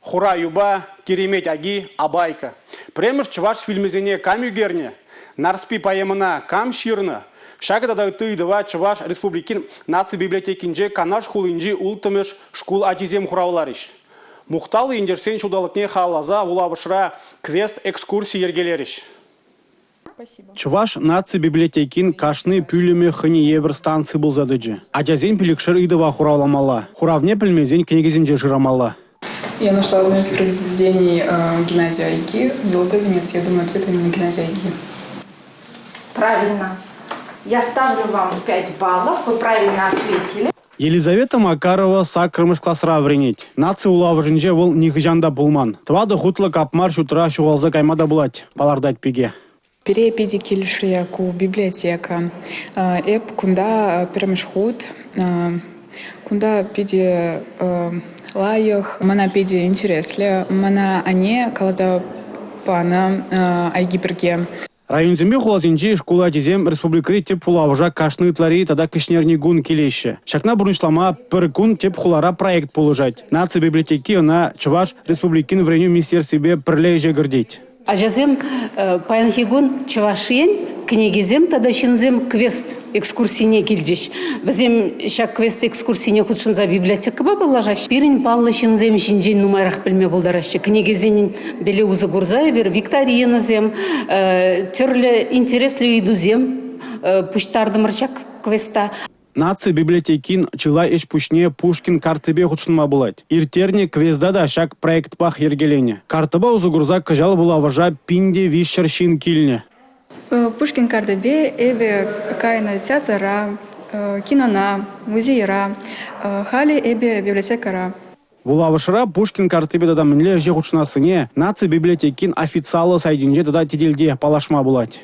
Хура юба, керемет аги, абайка. Премыш чуваш фильмезене кам югерне, нарспи поемына кам ширны. Шагада тыйдыва чуваш республикин наци библиотекинже канаш хулинжи ултымыш шкул атизем хуравлариш. Мухталы индерсен чудалыкне халаза улабышра квест экскурсии ергелериш. Чуваш наци библиотекин кашны пюлеме хыни евр станции был задыджи. Адязен пиликшер идыва хуравламала. Хуравне пельмезен княгизинже жирамала. Я нашла одно из произведений Геннадия Айги «Золотой венец». Я думаю, ответ именно Геннадия Айги. Правильно. Я ставлю вам 5 баллов. Вы правильно ответили. Елизавета Макарова сакрымыш классра вренеть. Наци улавыжынже вол нихжанда булман. Твады хутлы капмар шутра шуғалза каймада булать. Палардать пиге. Перепиди килишрияку библиотека. Эп кунда пирамишхут. Кунда пиди лаях. Мана пиди интересле. Мана ане калаза пана айгиберге. Районзембе хулазинчи школа тизем республикри теп хулавыжа кашны тлари тада кишнерни гун келеші. Шакна бурнышлама пір гун теп хулара проект положать. Наци библиотеки она чуваш республикин вреню министерстве пірлеже гырдеть. Ажазем паянхигун чувашиен книгизем тада шинзем квест экскурсине килдиш. Бізем шак квест экскурсине худшинза библиотека бабалажаш. Пирин паллы шинзем шинжен нумайрах білме болдарашы. Книгизенин беле узы гурзай бер викториназем, терлі интереслі идузем, пуштардымырчак квеста. Наци библиотекин чыла еш пушне Пушкин картыбе худшынма булать. Иртерне квезда да шак проект пах ергелене. Картыба узы гурза кыжал булаважа пинде вишшершин кильне. Пушкин картыбе эбе кайна театра, кинона, музейра, хали эбе библиотекара. Вулавышыра Пушкин картыбе дада мінле же худшынасыне наци библиотекин официалы сайдинже дада тедельде палашма булать.